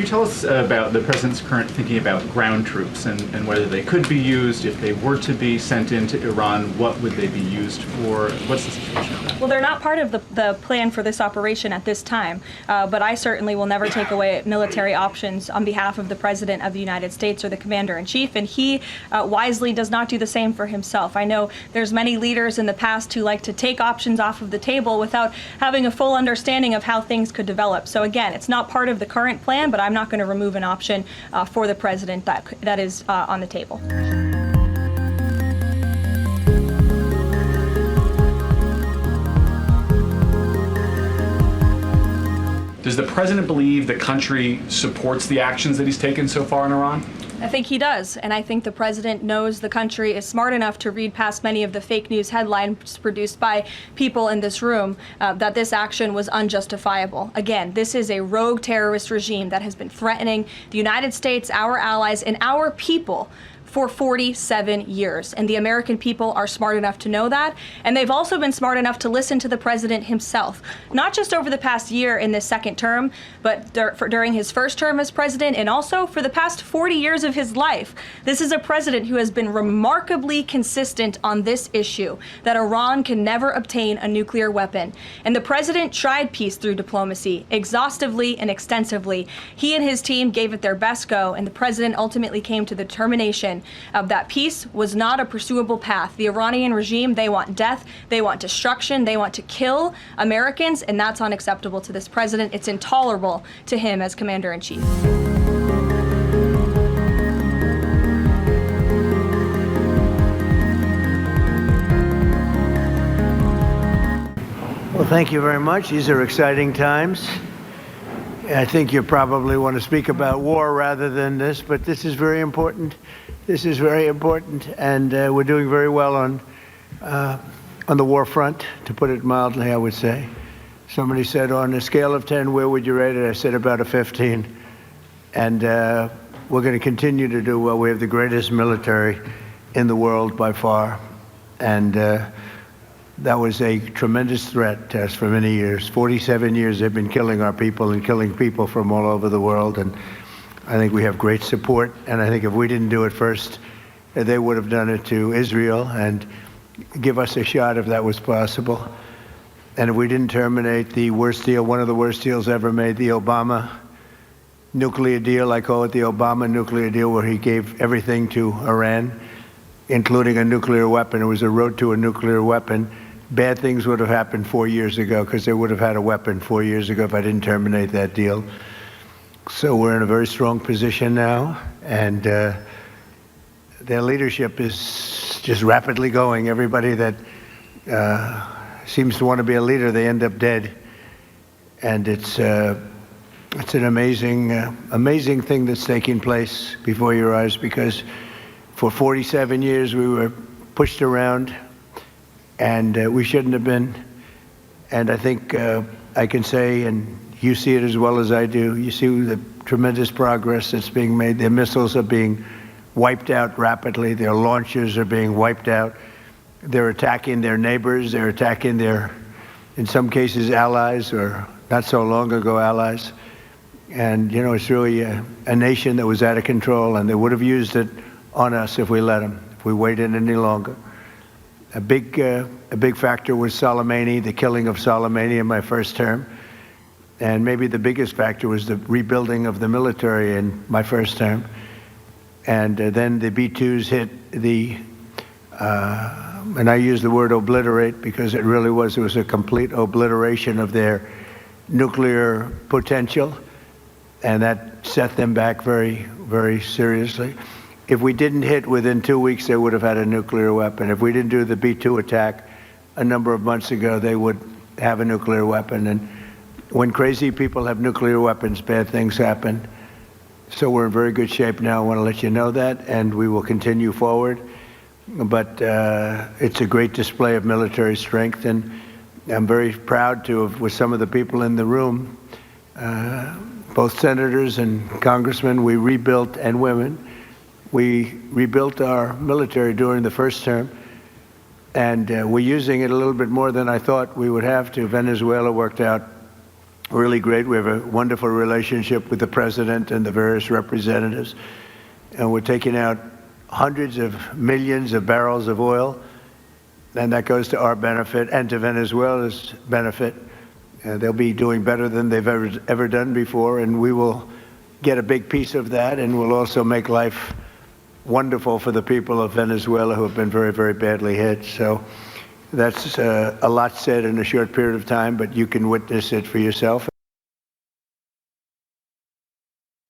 tell us about the president's current thinking about ground troops and whether they could be used? If they were to be sent into Iran, what would they be used for? What's the situation on that? Well, they're not part of the plan for this operation at this time, but I certainly will never take away military options on behalf of the President of the United States or the Commander-in-Chief, and he wisely does not do the same for himself. I know there's many leaders in the past who like to take options off of the table without having a full understanding of how things could develop. So again, it's not part of the current plan, but I'm not going to remove an option for the President that is on the table. Does the president believe the country supports the actions that he's taken so far in Iran? I think he does, and I think the president knows the country is smart enough to read past many of the fake news headlines produced by people in this room that this action was unjustifiable. Again, this is a rogue terrorist regime that has been threatening the United States, our allies, and our people for 47 years. And the American people are smart enough to know that. And they've also been smart enough to listen to the president himself, not just over the past year in this second term, but during his first term as president, and also for the past 40 years of his life. This is a president who has been remarkably consistent on this issue, that Iran can never obtain a nuclear weapon. And the president tried peace through diplomacy, exhaustively and extensively. He and his team gave it their best go, and the president ultimately came to the determination that peace was not a pursuable path. The Iranian regime, they want death, they want destruction, they want to kill Americans, and that's unacceptable to this president. It's intolerable to him as Commander-in-Chief. Well, thank you very much. These are exciting times. I think you probably want to speak about war rather than this, but this is very important. This is very important, and we're doing very well on the war front, to put it mildly, I would say. Somebody said, on a scale of 10, where would you rate it? I said about a 15. And we're going to continue to do well. We have the greatest military in the world by far. And that was a tremendous threat to us for many years. 47 years they've been killing our people and killing people from all over the world. And I think we have great support, and I think if we didn't do it first, they would have done it to Israel and give us a shot if that was possible. And if we didn't terminate the worst deal, one of the worst deals ever made, the Obama nuclear deal, I call it the Obama nuclear deal, where he gave everything to Iran, including a nuclear weapon. It was a road to a nuclear weapon. Bad things would have happened 4 years ago, because they would have had a weapon 4 years ago if I didn't terminate that deal. So we're in a very strong position now, and their leadership is just rapidly going. Everybody that seems to want to be a leader, they end up dead. And it's an amazing thing that's taking place before your eyes, because for 47 years we were pushed around, and we shouldn't have been. And I think I can say, and you see it as well as I do, you see the tremendous progress that's being made. Their missiles are being wiped out rapidly. Their launchers are being wiped out. They're attacking their neighbors. They're attacking their, in some cases, allies, or not so long ago allies. And, you know, it's really a nation that was out of control, and they would have used it on us if we let them, if we waited any longer. A big factor was Soleimani, the killing of Soleimani in my first term. And maybe the biggest factor was the rebuilding of the military in my first term. And then the B-2s hit the, and I use the word obliterate because it really was, it was a complete obliteration of their nuclear potential. And that set them back very, very seriously. If we didn't hit within 2 weeks, they would have had a nuclear weapon. If we didn't do the B-2 attack a number of months ago, they would have a nuclear weapon. And when crazy people have nuclear weapons, bad things happen. So we're in very good shape now. I want to let you know that, and we will continue forward. But it's a great display of military strength, and I'm very proud to have, with some of the people in the room, both senators and congressmen, we rebuilt, and women, we rebuilt our military during the first term, and we're using it a little bit more than I thought we would have to. Venezuela worked out really great. We have a wonderful relationship with the president and the various representatives. And we're taking out hundreds of millions of barrels of oil, and that goes to our benefit and to Venezuela's benefit. They'll be doing better than they've ever done before, and we will get a big piece of that, and we'll also make life wonderful for the people of Venezuela who have been very, very badly hit. So that's a lot said in a short period of time, but you can witness it for yourself.